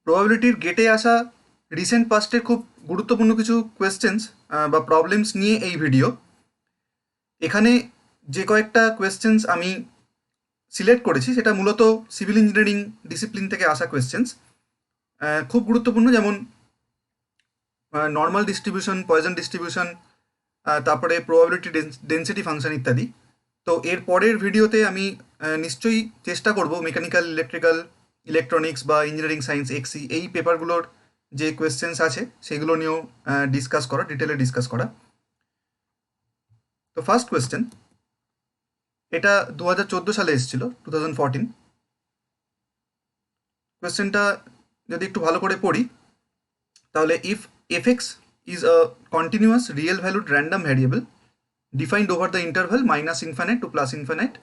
প্রবাবিলিটির গেটে আসা রিসেন্ট পাস্টের খুব গুরুত্বপূর্ণ কিছু কোয়েশ্চেন্স বা প্রবলেমস নিয়ে এই ভিডিও। এখানে যে কয়েকটা কোয়েশ্চেন্স আমি সিলেক্ট করেছি সেটা মূলত সিভিল ইঞ্জিনিয়ারিং ডিসিপ্লিন থেকে আসা কোয়েশ্চেন্স, খুব গুরুত্বপূর্ণ। যেমন নর্মাল ডিস্ট্রিবিউশন, পয়জন ডিস্ট্রিবিউশন, তারপরে প্রবাবিলিটি ডেন্সিটি ফাংশন ইত্যাদি। তো এর পরের ভিডিওতে আমি নিশ্চয়ই চেষ্টা করব মেকানিক্যাল, ইলেকট্রিক্যাল, ইলেকট্রনিক্স বা ইঞ্জিনিয়ারিং সায়েন্স এক্সি এই পেপারগুলোর যে কোয়েশ্চেন্স আছে সেগুলো নিয়েও ডিসকাস করা, ডিটেলে ডিসকাস করা। তো ফার্স্ট কোয়েশ্চেন, এটা 2014 সালে এসেছিল, 2014। কোয়েশ্চেনটা যদি একটু ভালো করে পড়ি তাহলে, if fx is a continuous real valued random variable defined over the interval minus infinite to plus infinite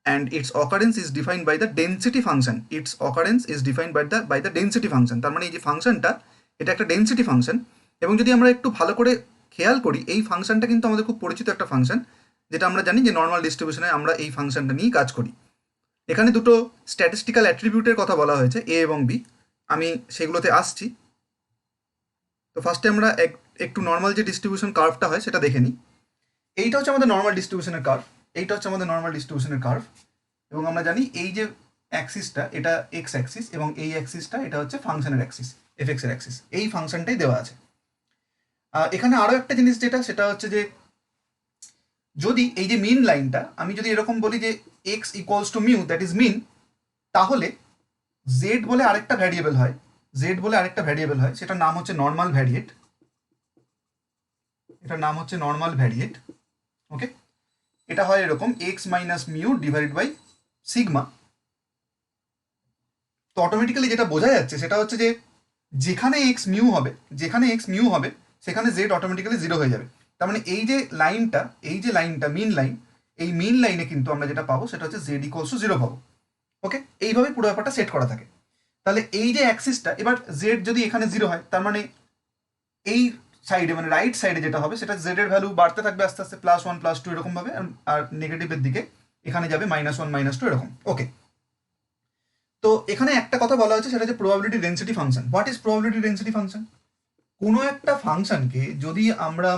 and its occurrence is defined by the density function. Its occurrence is defined by the density function. তার মানে এই যে ফাংশনটা, এটা একটা density function. এবং যদি আমরা একটু ভালো করে খেয়াল করি, এই ফাংশনটা কিন্তু আমাদের খুব পরিচিত একটা ফাংশন, যেটা আমরা জানি যে নর্মাল ডিস্ট্রিবিউশনে আমরা এই ফাংশনটা নিয়েই কাজ করি। এখানে দুটো স্ট্যাটিস্টিক্যাল অ্যাট্রিবিউটের কথা বলা হয়েছে, এ এবং বি। আমি সেগুলোতে আসছি। তো ফার্স্টে আমরা একটু নর্মাল যে ডিস্ট্রিবিউশন কার্ভটা হয় সেটা দেখে নিই। এইটা হচ্ছে আমাদের নর্মাল ডিস্ট্রিবিউশনের কার্ভ, এইটা হচ্ছে আমাদের নর্মাল ডিস্ট্রিবিউশনের কার্ভ। এবং আমরা জানি এই যে অ্যাক্সিসটা এটা এক্স অ্যাক্সিস, এবং এই অ্যাক্সিসটা এটা হচ্ছে ফাংশনের অ্যাক্সিস, এফএক্স এর অ্যাক্সিস। এই ফাংশনটাই দেওয়া আছে। এখানে আরও একটা জিনিস যেটা, সেটা হচ্ছে যে যদি এই যে মিন লাইনটা আমি যদি এরকম বলি যে x equals to mu, that is mean, তাহলে জেড বলে আরেকটা ভ্যারিয়েবল হয়, সেটার নাম হচ্ছে নর্মাল ভ্যারিয়েট। এটার নাম হচ্ছে নর্মাল ভ্যারিয়েট। ওকে, এটা হয় এরকম x minus mu divided by sigma. তো অটোমেটিক্যালি যেটা বোঝা যাচ্ছে সেটা হচ্ছে যে যেখানে এক্স মিউ হবে সেখানে জেড অটোমেটিক্যালি 0 হয়ে যাবে। তার মানে এই যে লাইনটা মিন লাইন, এই মিন লাইনে কিন্তু আমরা যেটা পাবো সেটা হচ্ছে জেড ইকুয়ালস টু 0 পাবো। ওকে, এইভাবে পুরো ব্যাপারটা সেট করা থাকে। তাহলে এই যে অ্যাক্সিসটা, এবার জেড যদি এখানে 0 হয়, তার মানে এই সাইডে মানে রাইট সাইডে যেটা হবে সেটা জেড এর ভ্যালু বাড়তে থাকবে আস্তে আস্তে, +1 +2 এরকম ভাবে, আর নেগেটিভের দিকে এখানে যাবে -1 -2 এরকম। ওকে, তো এখানে একটা কথা বলা হয়েছে, সেটা হচ্ছে probability density function. What is probability density function? কোনো একটা ফাংশনকে যদি আমরা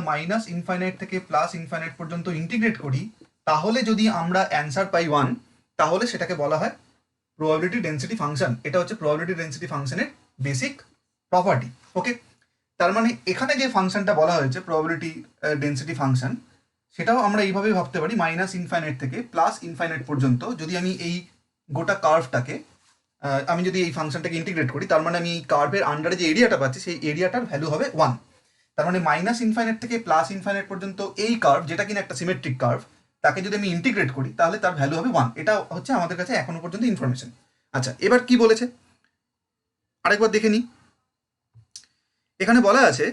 -ইনফাইনাইট থেকে +ইনফাইনাইট পর্যন্ত ইন্টিগ্রেট করি, তাহলে যদি আমরা অ্যান্সার পাই 1, তাহলে সেটাকে বলা হয় প্রবাবিলিটি ডেন্সিটি ফাংশন। এটা হচ্ছে প্রবাবিলিটি ডেন্সিটি ফাংশনের বেসিক প্রপার্টি। ওকে, তার মানে এখানে যে ফাংশনটা বলা হয়েছে প্রবাবিলিটি ডেন্সিটি ফাংশন, সেটাও আমরা এইভাবেই ভাবতে পারি, -ইনফাইনাইট থেকে +ইনফাইনাইট পর্যন্ত যদি আমি এই গোটা কার্ভটাকে আমি যদি এই ফাংশনটাকে ইন্টিগ্রেট করি, তার মানে আমি এই কার্ভের আন্ডারে যে এরিয়াটা পাচ্ছি সেই এরিয়াটার ভ্যালু হবে 1। তার মানে -ইনফাইনাইট থেকে +ইনফাইনাইট পর্যন্ত এই কার্ভ, যেটা কিনা একটা সিমেট্রিক কার্ভ, তাকে যদি আমি ইন্টিগ্রেট করি তাহলে তার ভ্যালু হবে 1। এটা হচ্ছে আমাদের কাছে এখনো পর্যন্ত ইনফরমেশন। আচ্ছা, এবার কি বলেছে আরেকবার দেখে নিই। এখানে বলা আছে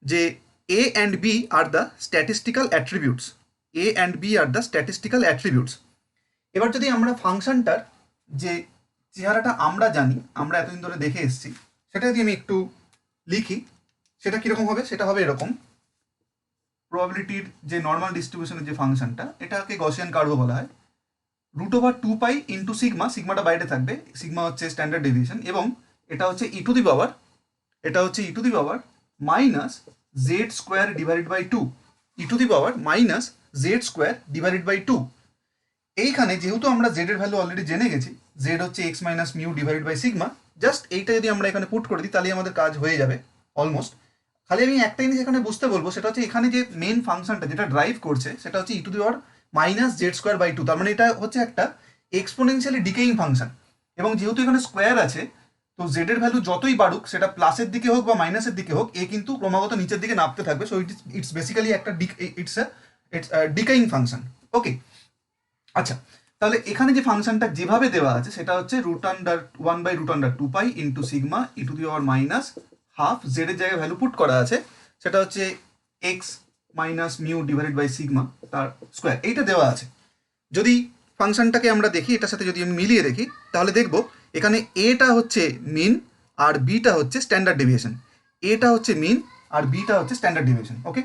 যে A and B are the statistical attributes. A and B are the statistical attributes. এবার যদি আমরা ফাংশনটার যে চেহারাটা আমরা জানি, আমরা এতদিন ধরে দেখে এসেছি, সেটা যদি আমি একটু লিখি, সেটা কীরকম হবে? সেটা হবে এরকম। প্রবাবিলিটির যে নর্মাল ডিস্ট্রিবিউশনের যে ফাংশনটা, এটাকে গসিয়ান কার্ভও বলা হয়। √2π ইন্টু সিগমা, সিগমাটা বাইরে থাকবে, সিগমা হচ্ছে স্ট্যান্ডার্ড ডেভিয়েশন, এবং এটা হচ্ছে e to the power minus z square divided by 2, √-z² / 2। এইখানে যেহেতু আমরা জেড এর ভ্যালু অলরেডি জেনে গেছি, জেড হচ্ছে x minus mu divided by sigma, just এইটা যদি আমরা এখানে পুট করে দিই তাহলে আমাদের কাজ হয়ে যাবে অলমোস্ট। খালি আমি একটা জিনিস এখানে বুঝতে বলবো, সেটা হচ্ছে এখানে যে মেন ফাংশনটা যেটা ড্রাইভ করছে সেটা হচ্ছে √-z² / 2। তার মানে এটা হচ্ছে একটা এক্সপোনেনশিয়ালি ডিকেইং ফাংশন, এবং যেহেতু এখানে স্কোয়ার আছে, তো জেড এর ভ্যালু যতই বাড়ুক, সেটা প্লাসের দিকে হোক বা মাইনাসের দিকে হোক, এ কিন্তু ক্রমাগত নিচের দিকে নামতে থাকবে। সো ইটস বেসিক্যালি একটা ইটস ডিকেইং ফাংশন। ওকে, আচ্ছা, তাহলে এখানে যে ফাংশনটা যেভাবে দেওয়া আছে সেটা হচ্ছে √1/√2π ইন্টু সিগমা e⁻½ জেড এর জায়গায় ভ্যালু পুট করা আছে, সেটা হচ্ছে x minus mu divided by sigma তার স্কোয়ার, এইটা দেওয়া আছে। যদি ফাংশনটাকে আমরা দেখি, এটার সাথে যদি আমি মিলিয়ে দেখি, তাহলে দেখব এখানে এটা হচ্ছে মিন আর বিটা হচ্ছে স্ট্যান্ডার্ড ডেভিয়েশন। এটা হচ্ছে মিন আর বিটা হচ্ছে স্ট্যান্ডার্ড ডেভিয়েশন। ওকে,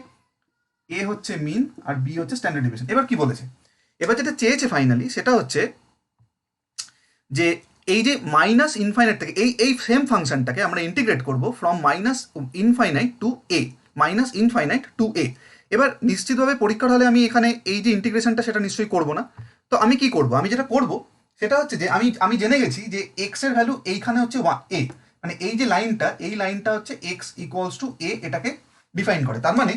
এ হচ্ছে মিন আর বি হচ্ছে স্ট্যান্ডার্ড ডেভিয়েশন। এবার কি বলেছে? এবার যেটা চেয়েছে ফাইনালি সেটা হচ্ছে যে এই যে মাইনাস ইনফাইনাইট থেকে এই সেম ফাংশনটাকে আমরা ইন্টিগ্রেট করব from minus infinite to a, minus infinite to a. এবার নিশ্চিতভাবে পরীক্ষার হলে আমি এখানে এই যে ইন্টিগ্রেশনটা সেটা নিশ্চয়ই করব না। তো আমি কি করব, আমি যেটা করব সেটা হচ্ছে যে আমি জেনে গেছি যে এক্স এর ভ্যালু এইখানে হচ্ছে এ, মানে এই যে লাইনটা, এই লাইনটা হচ্ছে এক্স ইকুয়ালস টু এ, এটাকে ডিফাইন করে। তার মানে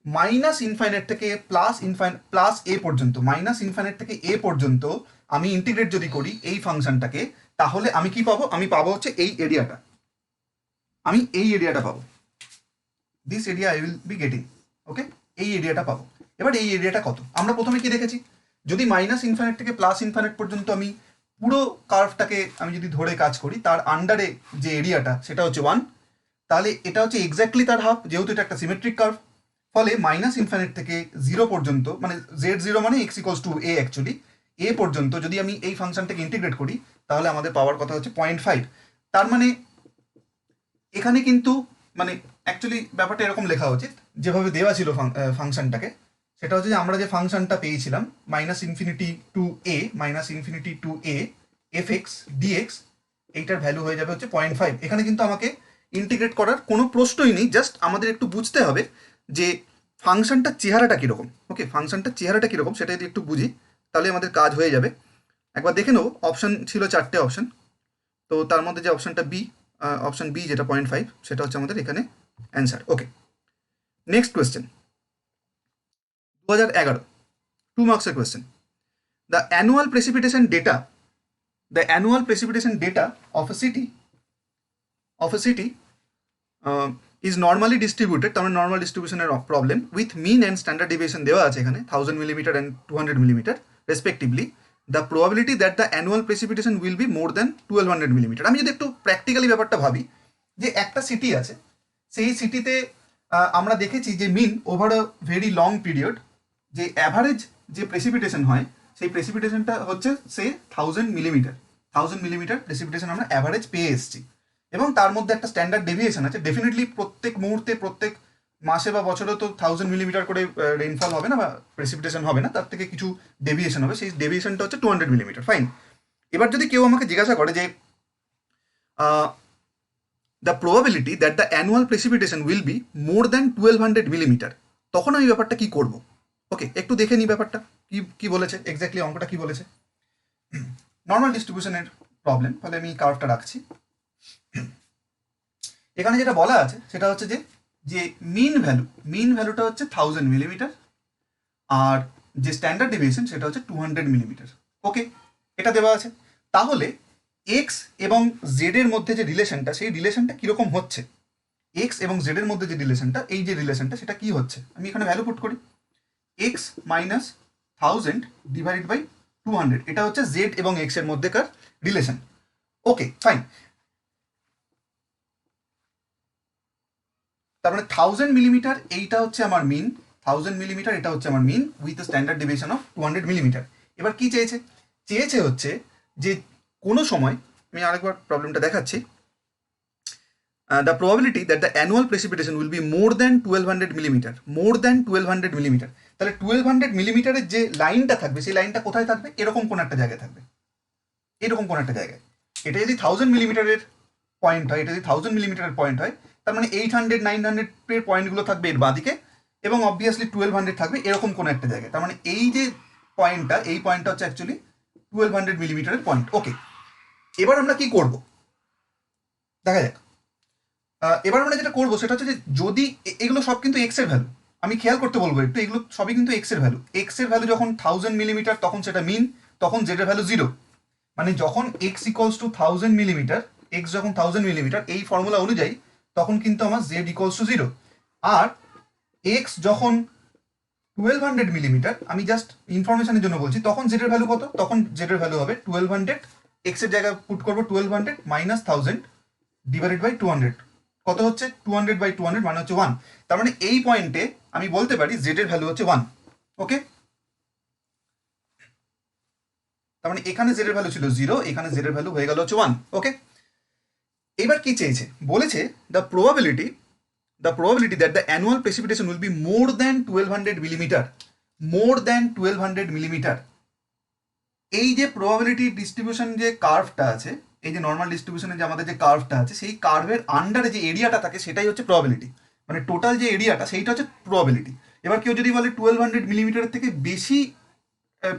মাইনাস ইনফাইনাইট থেকে প্লাস এ পর্যন্ত, মাইনাস ইনফাইনাইট থেকে এ পর্যন্ত আমি ইন্টিগ্রেট যদি করি এই ফাংশনটাকে, তাহলে আমি কি পাবো, আমি পাবো হচ্ছে এই এরিয়াটা, আমি এই এরিয়াটা পাবো, this area I will be getting, okay, এই এরিয়াটা পাবো। এবার এই এরিয়াটা কত, আমরা প্রথমে কি দেখেছি, যদি মাইনাস ইনফাইনাইট থেকে প্লাস ইনফাইনাইট পর্যন্ত আমি পুরো কার্ভটাকে আমি যদি ধরে কাজ করি, তার আন্ডারে যে এরিয়াটা সেটা হচ্ছে 1, তাহলে এটা হচ্ছে এক্স্যাক্টলি তার হাফ, যেহেতু এটা একটা সিমেট্রিক কার্ভ। ফলে মাইনাস ইনফাইনাইট থেকে 0 পর্যন্ত, মানে z0 মানে x equals two a, actually a পর্যন্ত যদি আমি এই ফাংশনটাকে ইন্টিগ্রেট করি, তাহলে আমাদের পাওয়ার কথা হচ্ছে 0.5। তার মানে এখানে কিন্তু মানে অ্যাকচুয়ালি ব্যাপারটা এরকম লেখা উচিত, যেভাবে দেওয়া ছিল ফাংশনটাকে, সেটা হচ্ছে যে আমরা যে ফাংশনটা পেয়েছিলাম minus infinity to a, minus infinity to a f x dx, এইটার ভ্যালু হয়ে যাবে হচ্ছে 0.5। এখানে কিন্তু আমাকে ইন্টিগ্রেট করার কোনো প্রশ্নই নেই, জাস্ট আমাদের একটু বুঝতে হবে যে ফাংশনটার চেহারাটা কীরকম। ওকে, ফাংশনটার চেহারাটা কীরকম সেটা যদি একটু বুঝি, তাহলে আমাদের কাজ হয়ে যাবে। একবার দেখে নেবো, অপশান ছিল 4টে অপশান, তো তার মধ্যে যে অপশানটা বি, অপশান বি যেটা 0.5, সেটা হচ্ছে আমাদের এখানে অ্যান্সার। ওকে, নেক্সট কোয়েশ্চেন 2011 2 মার্কসের question. The annual precipitation data, the annual precipitation data of a city is normally distributed, তার মানে নর্মাল ডিস্ট্রিবিউশনের problem, with mean and standard deviation দেওয়া আছে এখানে 1000 millimetre and 200 millimetre respectively. The probability that the annual precipitation will be more than 1200 millimetre. আমি যদি একটু practically ব্যাপারটা ভাবি, যে একটা সিটি আছে, সেই সিটিতে আমরা দেখেছি যে mean over a very long period যে অ্যাভারেজ যে প্রেসিপিটেশন হয়, সেই প্রেসিপিটেশনটা হচ্ছে সে 1000 মিলিমিটার, 1000 মিলিমিটার প্রেসিপিটেশন আমরা অ্যাভারেজ পেয়ে এসেছি। এবং তার মধ্যে একটা স্ট্যান্ডার্ড ডেভিয়েশন আছে, ডেফিনেটলি প্রত্যেক মুহূর্তে প্রত্যেক মাসে বা বছরে তো 1000 মিলিমিটার করে রেইনফল হবে না বা প্রেসিপিটেশন হবে না, তার থেকে কিছু ডেভিয়েশন হবে, সেই ডেভিয়েশনটা হচ্ছে 200 মিলিমিটার। ফাইন, এবার যদি কেউ আমাকে জিজ্ঞাসা করে যে the probability that the annual precipitation will be more than 1200 millimetre, তখন আমি ব্যাপারটা কি করব? ওকে, একটু দেখে নিই ব্যাপারটা কি কি বলেছে, এক্স্যাক্টলি অঙ্কটা কি বলেছে। নর্মাল ডিস্ট্রিবিউশনের প্রবলেম, ফলে আমি কার্ভটা রাখছি। এখানে যেটা বলা আছে সেটা হচ্ছে যে মিন ভ্যালুটা হচ্ছে 1000 মিলিমিটার, আর যে স্ট্যান্ডার্ড ডেভিয়েশন সেটা হচ্ছে 200 মিলিমিটার। ওকে, এটা দেওয়া আছে। তাহলে এক্স এবং জেড এর মধ্যে যে রিলেশনটা, সেই রিলেশনটা কীরকম হচ্ছে, এক্স এবং জেড এর মধ্যে যে রিলেশনটা, এই যে রিলেশনটা সেটা কি হচ্ছে, আমি এখানে ভ্যালু পুট করি, এক্স মাইনাস 1000 ডিভাইডেড বাই 200, এটা হচ্ছে জেড এবং এক্স এর মধ্যেকার রিলেশন। ওকে, ফাইন। তার মানে 1000 মিলিমিটার এইটা হচ্ছে আমার মিন, 1000 মিলিমিটার এটা হচ্ছে আমার mean with standard deviation of 200 millimetre. এবার কি চেয়েছে হচ্ছে যে কোনো সময়, আমি আরেকবার প্রবলেমটা দেখাচ্ছি, the probability that the annual precipitation will be more than 1200 millimetre, more than 1200 millimetre. তাহলে 1200 মিলিমিটারের যে লাইনটা থাকবে, সেই লাইনটা কোথায় থাকবে, এরকম কোন একটা জায়গায় থাকবে, এরকম কোন একটা জায়গায়। এটা যদি 1000 মিলিমিটারের পয়েন্ট হয়, এটা যদি 1000 মিলিমিটারের পয়েন্ট হয়, তার মানে 800 900 এর পয়েন্টগুলো থাকবে এর বাঁদিকে, এবং অবভিয়াসলি 1200 থাকবে এরকম কোনো একটা জায়গায়। তার মানে এই যে পয়েন্টটা, এই পয়েন্টটা হচ্ছে অ্যাকচুয়ালি 1200 মিলিমিটারের পয়েন্ট। ওকে, এবার আমরা কি করব দেখা যাক। এবার আমরা যেটা করবো সেটা হচ্ছে যে যদি এগুলো সব কিন্তু এক্স এর ভ্যালু, আমি খেয়াল করতে বলবো একটু, এগুলো সবই কিন্তু এক্স এর ভ্যালু। এক্স এর ভ্যালু যখন 1000 মিলিমিটার তখন সেটা মিন, তখন জেড এর ভ্যালু 0, মানে যখন x equals to 1000 millimetre, x যখন 1000 মিলিমিটার এই ফর্মুলা অনুযায়ী, তখন কিন্তু আমার জেড ইকুয়ালস টু 0। আর এক্স যখন 1200 মিলিমিটার, আমি জাস্ট ইনফরমেশনের জন্য বলছি, তখন জেড এর ভ্যালু কত, তখন জেড এর ভ্যালু হবে 1200, এক্স এর জায়গায় পুট করবো 1200 মাইনাস 1000 ডিভাইডেড বাই 200, কত হচ্ছে 200 বাই 200 মানে হচ্ছে 1। তার মানে এই পয়েন্টে আমি বলতে পারি জেড এর ভ্যালু হচ্ছে 1। ওকে, তার মানে এখানে জেড এর ভ্যালু ছিল 0, এখানে জেড এর ভ্যালু হয়ে গেল হচ্ছে 1। ওকে, এবার কি চেয়েছে, বলেছে the probability that the annual precipitation will be more than 1200 millimetre, more than 1200 millimetre. এই যে প্রবাবিলিটি ডিস্ট্রিবিউশন যে কার্ভটা আছে, এই যে নর্মাল ডিস্ট্রিবিউশনের যে আমাদের যে কার্ভটা আছে সেই কার্ভের আন্ডারে যে এরিয়াটা থাকে সেটাই হচ্ছে প্রবাবিলিটি, মানে টোটাল যে এরিয়াটা সেইটা হচ্ছে প্রবাবিলিটি। এবার কেউ যদি বলে 1200 মিলিমিটারের থেকে বেশি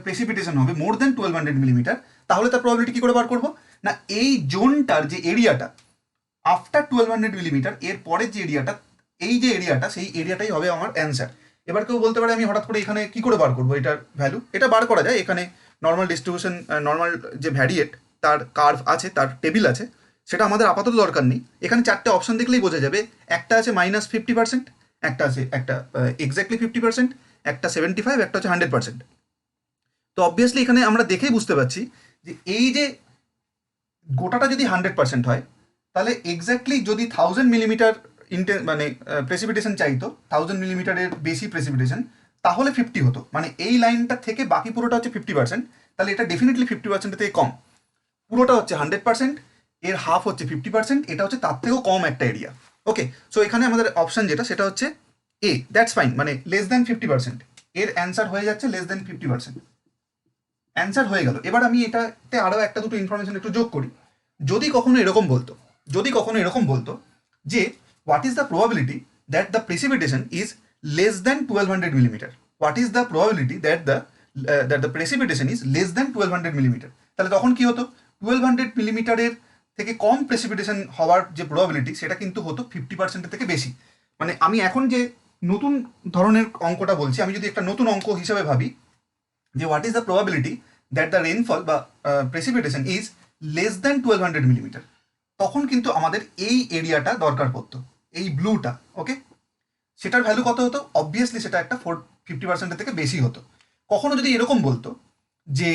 প্রেসিপিটেশন হবে, মোর দেন 1200 মিলিমিটার, তাহলে তার প্রবাবিলিটি কি করে বার করবো? না এই জোনটার যে এরিয়াটা আফটার 1200 মিলিমিটার, এর পরের যে এরিয়াটা, এই যে এরিয়াটা, সেই এরিয়াটাই হবে আমার অ্যান্সার। এবার কেউ বলতে পারে আমি হঠাৎ করে এখানে কি করে বার করবো এটার ভ্যালু? এটা বার করা যায়, এখানে নর্মাল ডিস্ট্রিবিউশন, নর্মাল যে ভ্যারিয়েট তার কার্ভ আছে, তার টেবিল আছে, সেটা আমাদের আপাতত দরকার নেই। এখানে চারটে অপশন দেখলেই বোঝা যাবে, একটা আছে -50%, একটা আছে একটা এক্স্যাক্টলি 50%, একটা 75, একটা হচ্ছে 100%। তো অবভিয়াসলি এখানে আমরা দেখেই বুঝতে পারছি যে এই যে গোটাটা যদি 100% হয়, তাহলে এক্স্যাক্টলি যদি 1000 মিলিমিটার মানে প্রেসিপিটেশন চাইতো, 1000 মিলিমিটারের বেশি প্রেসিপিটেশন, তাহলে 50 হতো, মানে এই লাইনটা থেকে বাকি পুরোটা হচ্ছে 50%, তাহলে এটা ডেফিনেটলি 50% থেকে কম। পুরোটা হচ্ছে 100%, এর হাফ হচ্ছে 50%, এটা হচ্ছে তার থেকেও কম একটা এরিয়া। ওকে, সো এখানে আমাদের অপশন যেটা সেটা হচ্ছে এ, দ্যাটস ফাইন, মানে লেস দ্যান 50%, এর অ্যান্সার হয়ে যাচ্ছে লেস দ্যান 50%। অ্যান্সার হয়ে গেল। এবার আমি এটাতে আরও একটা দুটো ইনফরমেশন একটু যোগ করি। যদি কখনো এরকম বলতো যে what is the probability that the precipitation is less than 1200 millimetre, what is the probability that the precipitation is less than 1200 millimetre, তাহলে তখন কি হতো? 1200 মিলিমিটারের থেকে কম প্রেসিপিটেশন হওয়ার যে প্রবাবিলিটি সেটা কিন্তু হতো 50%-এর থেকে বেশি। মানে আমি এখন যে নতুন ধরনের অঙ্কটা বলছি, আমি যদি একটা নতুন অঙ্ক হিসাবে ভাবি যে what is the probability that the rainfall বা precipitation is less than 1200 millimetre, তখন কিন্তু আমাদের এই এরিয়াটা দরকার পড়তো, এই ব্লুটা। ওকে, সেটার ভ্যালু কত হতো? অবভিয়াসলি সেটা একটা 50%-এর থেকে বেশি হতো। কখনো যদি এরকম বলতো যে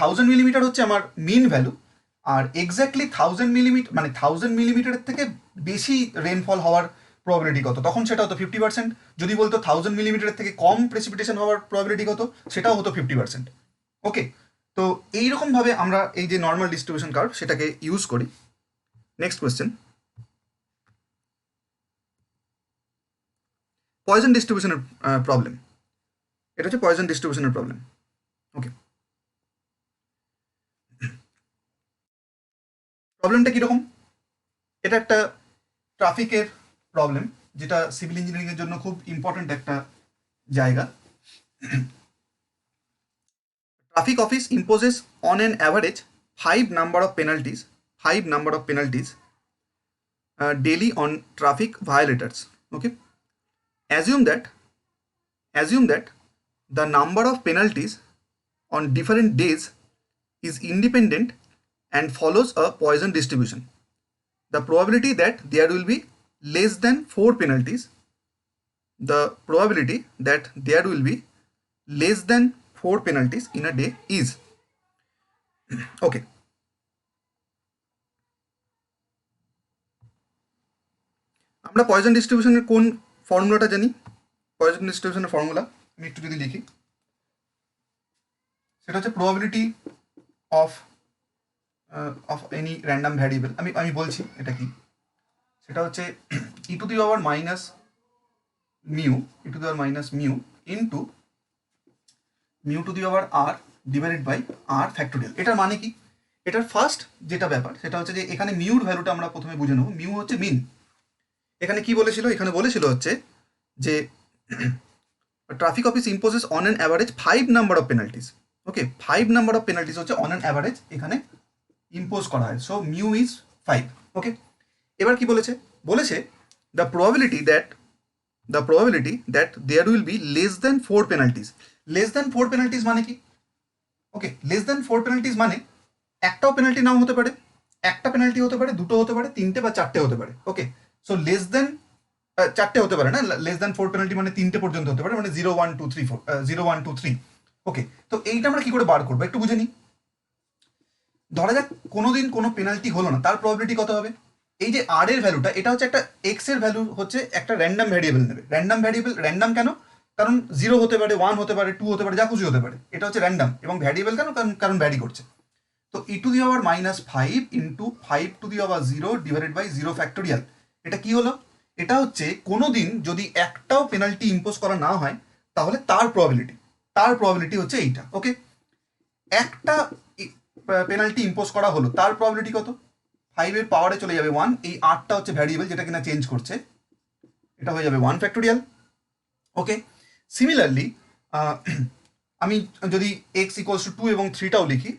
1000 মিলিমিটার হচ্ছে আমার মিন ভ্যালু, আর এক্স্যাক্টলি 1000 মিলিমিটার, মানে 1000 মিলিমিটারের থেকে বেশি রেনফল হওয়ার প্রবাবিলিটি কত, তখন সেটা হতো 50%। যদি বলতো 1000 মিলিমিটারের থেকে কম প্রেসিপিটেশন হওয়ার প্রবাবিলিটি কত, সেটাও হতো 50%। ওকে, তো এইরকমভাবে আমরা এই যে নর্মাল ডিস্ট্রিবিউশন কার্ভ সেটাকে ইউজ করি। নেক্সট কোয়েশ্চেন, পয়জন ডিস্ট্রিবিউশনের প্রবলেম। এটা হচ্ছে পয়জন ডিস্ট্রিবিউশনের প্রবলেম। ওকে, প্রবলেমটা কীরকম? এটা একটা ট্রাফিকের প্রবলেম, যেটা সিভিল ইঞ্জিনিয়ারিংয়ের জন্য খুব ইম্পর্ট্যান্ট একটা জায়গা। Traffic office imposes on an average 5 number of penalties daily on traffic violators. Okay, assume that the number of penalties on different days is independent and follows a Poisson distribution. The probability that there will be less than 4 penalties, the probability that there will be less than 4 penalties in a day is. Okay, আমরা poison ডিস্ট্রিবিউশনের কোন ফর্মুলাটা জানি? Poison ডিস্ট্রিবিউশনের formula আমি একটু যদি লিখি, সেটা হচ্ছে probability of any random variable. আমি বলছি এটা কি, সেটা হচ্ছে e to the power minus mu into mu to the power r divided by r factorial. এটার মানে কি? এটার ফার্স্ট যেটা ব্যাপার সেটা হচ্ছে যে এখানে মিউর ভ্যালুটা আমরা প্রথমে বুঝে নেব। মিউ হচ্ছে মিন। এখানে কি বলেছিল? এখানে বলেছিল হচ্ছে যে traffic office imposes on an average 5 number of penalties. Okay, 5 number of penalties হচ্ছে অন অ্যান অ্যাভারেজ এখানে ইম্পোজ করা হয়। So mu is 5। ওকে, এবার কি বলেছে? বলেছে the probability that there will be less than 4 penalties. Less than 4 penalties মানে কি? ওকে, লেস দ্যান 4 পেনাল্টিস মানে একটাও পেনাল্টি নাও হতে পারে, একটা পেনাল্টি হতে পারে, দুটো হতে পারে, তিনটে বা চারটে হতে পারে। ওকে, সো লেস দ্যান চারটে হতে পারে না, লেস দ্যান 4 পেনাল্টি মানে তিনটে পর্যন্ত হতে পারে, মানে 0 1 2 3 4 0 1 2 3। ওকে, তো এইটা আমরা কি করে বার করবো একটু বুঝে নিই। ধরা যাক কোনোদিন কোনো পেনাল্টি হলো না, তার প্রবাবিলিটি কত হবে? এই যে আর এর ভ্যালুটা, এটা হচ্ছে একটা এক্স এর ভ্যালু, হচ্ছে একটা র্যান্ডাম ভ্যারিয়েবল নেবে। র্যান্ডাম কেন? কারণ 0 হতে পারে, 1 হতে পারে, 2 হতে পারে, যা খুশি হতে পারে। এটা হচ্ছে র্যান্ডাম এবং ভ্যারিয়েবল কেন? কারণ ভ্যারি করছে। তো e to the power -5 into 5 to the power 0 divided by 0 factorial. এটা কি হলো? এটা হচ্ছে কোনো দিন যদি একটাও পেনাল্টি ইম্পোজ করা না হয় তাহলে তার প্রবাবিলিটি হচ্ছে এইটা। ওকে, একটা পেনাল্টি ইম্পোজ করা হলো তার প্রবাবিলিটি কত? 5 পাওয়ারে চলে যাবে 1, এই 8টা হচ্ছে ভ্যারিয়েবল যেটা কিনা চেঞ্জ করছে, এটা হয়ে যাবে 1 ফ্যাক্টোরিয়াল। ওকে, সিমিলারলি আমি যদি x ইকুয়ালস টু 2 এবং 3টাও লিখি,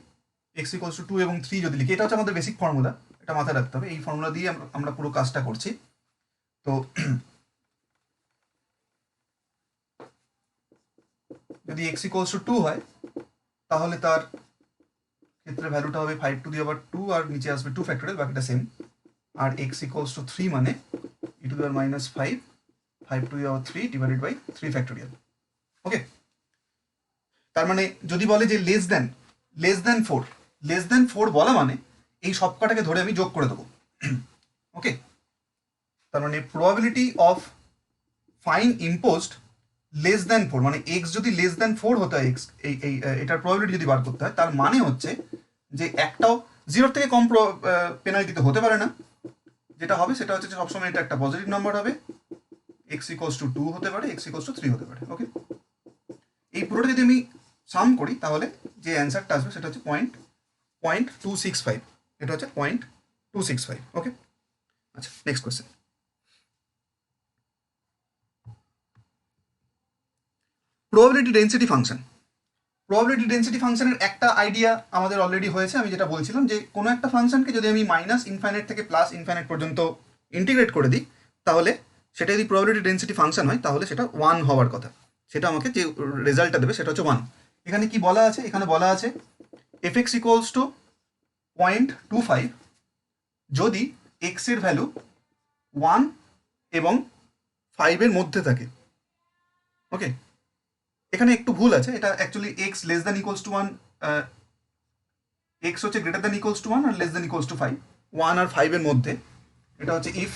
x ইকুয়ালস টু 2 এবং 3 যদি লিখি, এটা হচ্ছে আমাদের বেসিক ফর্মুলা, এটা মাথায় রাখতে হবে, এই ফর্মুলা দিয়ে আমরা পুরো কাজটা করছি। তো যদি x ইকুয়ালস টু 2 হয় তাহলে তার ক্ষেত্রে ভ্যালুটা হবে 5 টু দি পাওয়ার 2 আর নিচে আসবে 2 ফ্যাক্টোরিয়াল, বাকিটা সেম। আর x ইকুয়ালস টু 3 মানে e to the power minus 5 to the power 3 divided by 3 factorial. Okay, তার মানে যদি বলে যে লেস দেন 4 বলা মানে এই সব কটাকে ধরে আমি যোগ করে দেবো। ওকে, তার মানে probability of fine imposed less than 4, মানে এক্স যদি লেস দেন 4 হতে হয়, এক্স এটার প্রবাবিলিটি যদি বার করতে হয়, তার মানে হচ্ছে যে একটাও 0 থেকে কম পেনাল্টিতে হতে পারে না। যেটা হবে সেটা হচ্ছে যে সবসময় এটা একটা পজিটিভ নাম্বার হবে, এক্স ইকুয়ালস টু 2 হতে পারে, এক্স ইকুয়ালস টু 3 হতে পারে। ওকে, এই পুরোটা যদি আমি সাম করি তাহলে যে অ্যান্সারটা আসবে সেটা হচ্ছে 0.265, এটা হচ্ছে 0.265। ওকে, আচ্ছা next question. Probability density function. Probability density ফাংশনের একটা আইডিয়া আমাদের অলরেডি হয়েছে, আমি যেটা বলছিলাম যে কোনো একটা ফাংশনকে যদি আমি মাইনাস ইনফাইনাইট থেকে প্লাস ইনফাইনাইট পর্যন্ত ইন্টিগ্রেট করে দিই, তাহলে সেটা যদি প্রবাবিলিটি ডেন্সিটি ফাংশন হয় তাহলে সেটা 1 হওয়ার কথা, সেটা আমাকে যে রেজাল্টটা দেবে সেটা হচ্ছে 1। এখানে কি বলা আছে? এখানে বলা আছে এফ এক্স ইকুয়ালস টু 0.25 যদি এক্স এর ভ্যালু 1 এবং 5 মধ্যে থাকে। ওকে, এখানে একটু ভুল আছে, এটা actually x less than equals to 1, x হচ্ছে গ্রেটার দ্যান ইকুয়ালস টু 1 আর লেস দ্যান ইকুয়ালস টু 5, 1 আর 5 মধ্যে। এটা হচ্ছে ইফ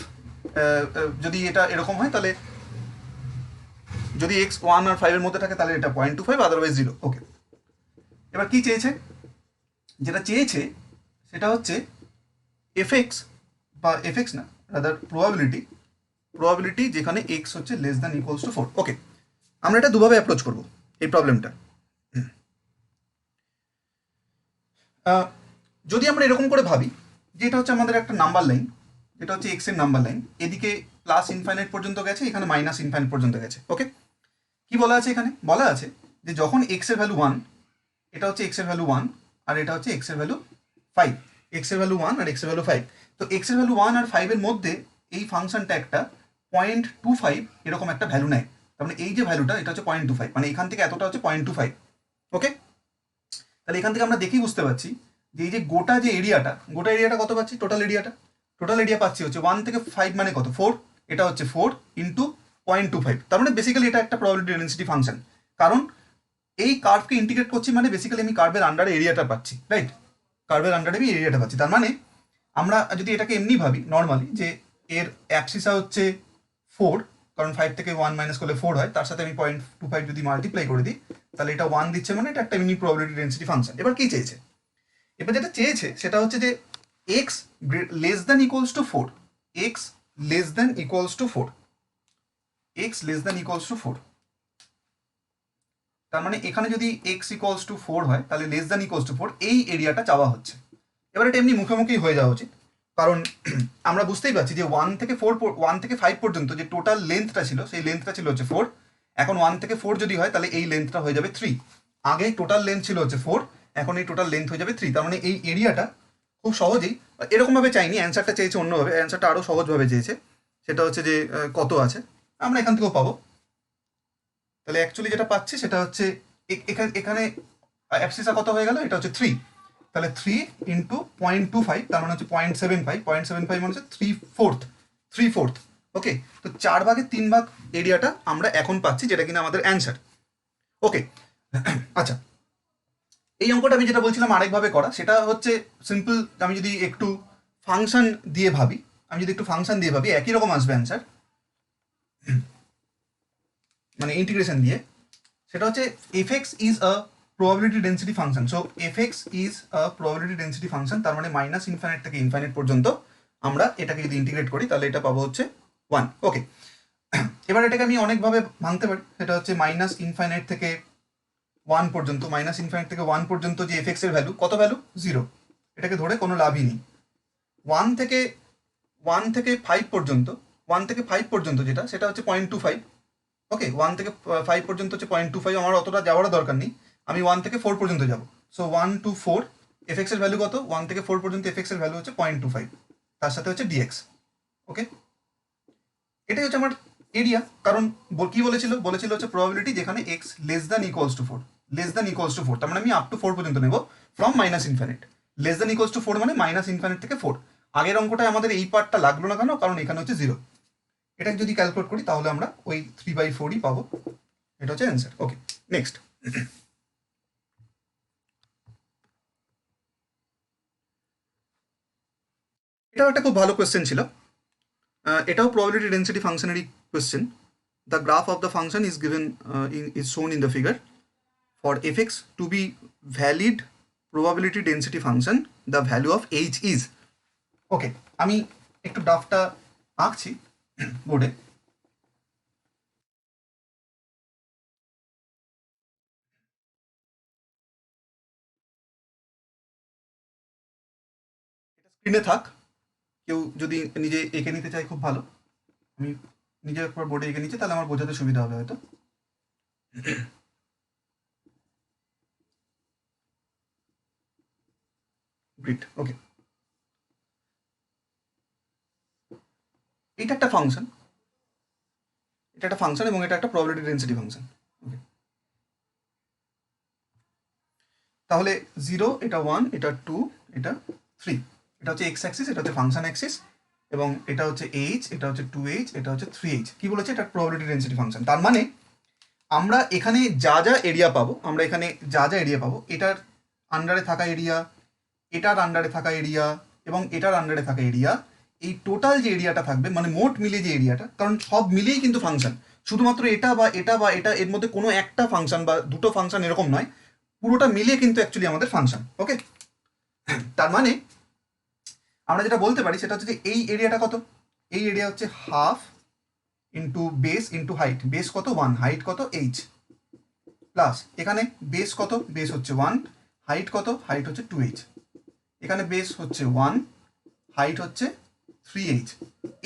যদি এটা এরকম হয় তাহলে যদি এক্স 1 আর 5 মধ্যে থাকে তাহলে এটা 0.25, আদারওয়াইজ 0। ওকে, এবার কি চেয়েছে? যেটা চেয়েছে সেটা হচ্ছে এফ এক্স বা এফ এক্স না, রাদার প্রবাবিলিটি যেখানে এক্স হচ্ছে লেস দ্যান ইকুয়ালস টু 4। ওকে, আমরা এটা দুভাবে অ্যাপ্রোচ করব এই প্রবলেমটা। যদি আমরা এরকম করে ভাবি যে এটা হচ্ছে আমাদের একটা নাম্বার লাইন, এটা হচ্ছে এক্স এর নাম্বার লাইন, এদিকে প্লাস ইনফাইনাইট পর্যন্ত গেছে, এখানে মাইনাস ইনফাইনাইট পর্যন্ত গেছে। ওকে, কি বলা আছে এখানে? বলা আছে যে যখন এক্স এর ভ্যালু 1, এটা হচ্ছে এক্স এর ভ্যালু 1 আর এটা হচ্ছে এক্স এর ভ্যালু 5, এক্স এর ভ্যালু 1 আর এক্স এর ভ্যালু 5, তো এক্স এর ভ্যালু 1 আর 5 এর মধ্যে এই ফাংশনটা একটা 0.25 এরকম একটা ভ্যালু নেয়। তার মানে এই যে ভ্যালুটা এটা হচ্ছে 0.25, মানে এখান থেকে এতটা হচ্ছে 0.25। ওকে, তাহলে এখান থেকে আমরা দেখেই বুঝতে পারছি যে এই যে গোটা এরিয়াটা কত পাচ্ছি? টোটাল এরিয়া পাচ্ছি হচ্ছে 1 থেকে 5 মানে কত? 4, এটা হচ্ছে 4 ইন্টু 0.25। তার মানে বেসিক্যালি এটা একটা প্রবাবিলিটি ডেন্সিটি ফাংশন, কারণ এই কার্ভকে ইন্টিগ্রেট করছি মানে বেসিক্যালি আমি কার্ভের আন্ডারে এরিয়াটা পাচ্ছি, রাইট? কার্ভের আন্ডারে আমি এরিয়াটা পাচ্ছি। তার মানে আমরা যদি এটাকে এমনি ভাবি নর্মালি যে এর অ্যাবসিসা হচ্ছে 4, কারণ 5 থেকে 1 মাইনাস করলে 4 হয়, তার সাথে আমি 0.25 যদি মাল্টিপ্লাই করে দিই তাহলে এটা 1 দিচ্ছে, মানে এটা একটা ইউনিক প্রবাবিলিটি ডেন্সিটি ফাংশন। এবার কি চেয়েছে? এবার যেটা চেয়েছে সেটা হচ্ছে যে x less than equals to 4, x less than equals to 4, x less than equals to 4। তার মানে এখানে যদি এক্স ইকুয়ালস টু 4 হয় তাহলে লেস দ্যান ইকুয়ালস টু 4 এই এরিয়াটা চাওয়া হচ্ছে। এবার এটা এমনি মুখোমুখি হয়ে যাওয়া উচিত, কারণ আমরা বুঝতেই পারছি যে 1 থেকে 5 পর্যন্ত যে টোটাল লেন্থটা ছিল সেই লেন্থটা ছিল হচ্ছে 4, এখন 1 থেকে 4 যদি হয় তাহলে এই লেন্থটা হয়ে যাবে 3। আগে টোটাল লেন্থ ছিল হচ্ছে 4, এখন এই টোটাল লেন্থ হয়ে যাবে 3। তার মানে এই এরিয়াটা খুব সহজেই, এরকমভাবে চাইনি, অ্যান্সারটা চেয়েছে অন্যভাবে, অ্যান্সারটা আরও সহজভাবে চেয়েছে, সেটা হচ্ছে যে কত আছে আমরা এখান থেকেও পাবো। তাহলে অ্যাকচুয়ালি যেটা পাচ্ছি সেটা হচ্ছে এখানে অ্যাবসিসা কত হয়ে গেল? এটা হচ্ছে 3, তাহলে 3 ইন্টু 0.25 তার মানে হচ্ছে 0.75 মানে হচ্ছে 3/4। ওকে, তো 4/3 এরিয়াটা আমরা এখন পাচ্ছি, যেটা কিনা আমাদের অ্যান্সার। ওকে, আচ্ছা, এই অঙ্কটা আমি যেটা বলছিলাম আরেকভাবে করা, সেটা হচ্ছে সিম্পল, আমি যদি একটু ফাংশন দিয়ে ভাবি, একই রকম আসবে অ্যান্সার, মানে ইন্টিগ্রেশন দিয়ে। সেটা হচ্ছে F x is a probability density function. So F x is a probability density function, তার মানে মাইনাস ইনফাইনাইট থেকে ইনফাইনাইট পর্যন্ত আমরা এটাকে যদি ইন্টিগ্রেট করি তাহলে এটা পাবো হচ্ছে 1। ওকে, এবার এটাকে আমি অনেকভাবে ভাঙতে পারি, সেটা হচ্ছে মাইনাস ইনফাইনাইট থেকে ওয়ান পর্যন্ত, মাইনাস ইনফাইনাইট থেকে ওয়ান পর্যন্ত যে এফএক্স এর ভ্যালু, কত ভ্যালু? 0। এটাকে ধরে কোনো লাভই নেই। ওয়ান থেকে ফাইভ পর্যন্ত, যেটা সেটা হচ্ছে 0.25। ওকে, 1 থেকে 5 পর্যন্ত হচ্ছে 0.25। আমার অতটা যাওয়ার দরকার নেই, আমি 1 থেকে 4 পর্যন্ত যাব। সো 1 to 4 এফএক্স এর ভ্যালু কত? 1 থেকে 4 পর্যন্ত এফএক্স এর ভ্যালু হচ্ছে 0.25, তার সাথে হচ্ছে ডিএক্স। ওকে, এটাই হচ্ছে আমার এরিয়া। কারণ কি বলেছিল হচ্ছে প্রবাবিলিটি যেখানে x less than equals to 4, তার মানে আমি আপ টু 4 পর্যন্ত নেব from minus infinite. Less than equals to 4 মানে মাইনাস ইনফিনিট থেকে 4। আগের অঙ্কটায় আমাদের এই পার্টটা লাগলো না কেন? কারণ এখানে হচ্ছে 0। এটা যদি ক্যালকুলেট করি তাহলে আমরা ওই 3/4ই পাবো। এটা হচ্ছে অ্যান্সার। ওকে, নেক্সট। এটাও একটা খুব ভালো কোয়েশ্চেন ছিল। এটাও প্রবাবিলিটি ডেন্সিটি ফাংশনেরই question. The graph of the function is given is shown in the figure. For f x to be valid probability density function the value of h is. Okay, আমি একটু গ্রাফটা আঁকছি বোর্ডে। স্ক্রিনে থাক, কেউ যদি নিজে এঁকে নিতে চায় খুব ভালো। আমি নিজে একবার বোর্ডে এঁকে নিচ্ছি, তাহলে আমার বোঝাতে সুবিধা হবে হয়তো। গ্রিট। ওকে, এটা একটা ফাংশন, এবং এটা একটা প্রবাবিলিটি ডেন্সিটি ফাংশন। ওকে, তাহলে 0, এটা 1, এটা 2, এটা 3। এটা হচ্ছে এক্স অ্যাক্সিস, এটা হচ্ছে ফাংশন অ্যাক্সিস, এবং এটা হচ্ছে এইচ, এটা হচ্ছে 2h, এটা হচ্ছে 3h। কি বলেছে? এটা প্রবাবিলিটি ডেন্সিটি ফাংশন। তার মানে আমরা এখানে যা এরিয়া পাবো, এটার আন্ডারে থাকা এরিয়া, এটার আন্ডারে থাকা এরিয়া, এবং এটার আন্ডারে থাকা এরিয়া, এই টোটাল যে এরিয়াটা থাকবে, মানে মোট মিলিয়ে যে এরিয়াটা, কারণ সব মিলিয়েই কিন্তু ফাংশন, শুধুমাত্র এটা বা এটা এর মধ্যে কোনো একটা ফাংশন বা দুটো ফাংশন এরকম নয়, পুরোটা মিলিয়ে কিন্তু অ্যাকচুয়ালি আমাদের ফাংশন। ওকে, তার মানে আমরা যেটা বলতে পারি সেটা হচ্ছে যে এই এরিয়াটা কত? এই এরিয়া হচ্ছে half into base into height. Base কত? 1, হাইট কত? h, প্লাস এখানে বেস কত? বেস হচ্ছে 1, হাইট কত? হাইট হচ্ছে 2h। এখানে বেস হচ্ছে 1, হাইট হচ্ছে 3h।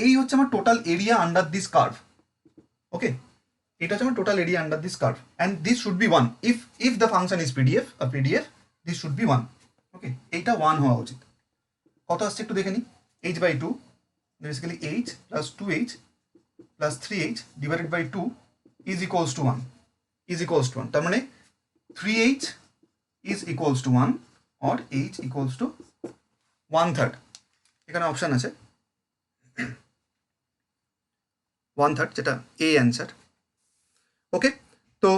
এই হচ্ছে আমার total area under this curve. Okay, এটা হচ্ছে আমার total area under this curve, and this should be 1 if the function is PDF, this should be 1। Okay, এইটা 1 হওয়া উচিত। কত আসছে একটু দেখে নিই। h/2, basically h plus 2h plus 3h divided by 2 is equals to 1, তার মানে 3h is equals to 1 or h equals to 1/3। এখানে অপশান আছে 1/3, যেটা এ অ্যান্সার। ওকে, তো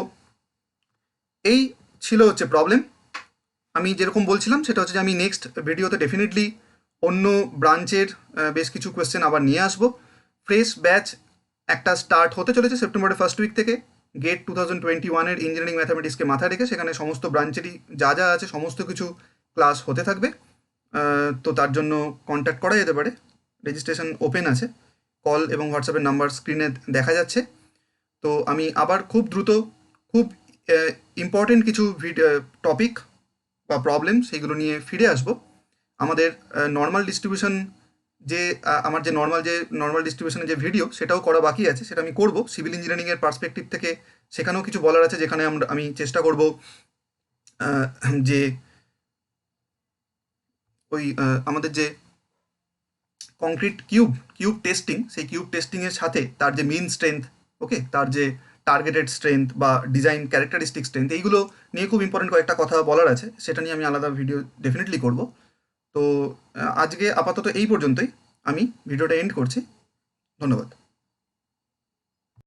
এই ছিল হচ্ছে প্রবলেম। আমি যেরকম বলছিলাম সেটা হচ্ছে যে আমি নেক্সট ভিডিওতে ডেফিনেটলি অন্য ব্রাঞ্চের বেশ কিছু কোয়েশ্চেন আবার নিয়ে আসবো। ফ্রেশ ব্যাচ একটা স্টার্ট হতে চলেছে সেপ্টেম্বরের ফার্স্ট উইক থেকে। গেট 2021-এর ইঞ্জিনিয়ারিং ম্যাথামেটিক্সকে মাথায় রেখে সেখানে সমস্ত ব্রাঞ্চেরই যা আছে সমস্ত কিছু ক্লাস হতে থাকবে। তো তার জন্য কন্ট্যাক্ট করা যেতে পারে, রেজিস্ট্রেশন ওপেন আছে। কল এবং হোয়াটসঅ্যাপের নাম্বার স্ক্রিনে দেখা যাচ্ছে। তো আমি আবার খুব দ্রুত খুব ইম্পর্টেন্ট কিছু টপিক বা প্রবলেম সেইগুলো নিয়ে ফিরে আসবো। আমাদের নর্মাল ডিস্ট্রিবিউশন যে আমার যে নর্মাল ডিস্ট্রিবিউশনের যে ভিডিও সেটাও করা বাকি আছে, সেটা আমি করব সিভিল ইঞ্জিনিয়ারিংয়ের পার্সপেক্টিভ থেকে। সেখানেও কিছু বলার আছে, যেখানে আমি চেষ্টা করব যে ওই আমাদের যে কংক্রিট কিউব টেস্টিং, সেই কিউব টেস্টিংয়ের সাথে তার যে মিন স্ট্রেংথ, ওকে, তার যে টার্গেটেড স্ট্রেংথ বা ডিজাইন ক্যারেক্টারিস্টিক স্ট্রেংথ, এইগুলো নিয়ে খুব ইম্পর্টেন্ট কয়েকটা কথা বলার আছে, সেটা নিয়ে আমি আলাদা ভিডিও ডেফিনেটলি করব। তো আজকে আপাতত এই পর্যন্তই আমি ভিডিওটা এন্ড করছি। ধন্যবাদ।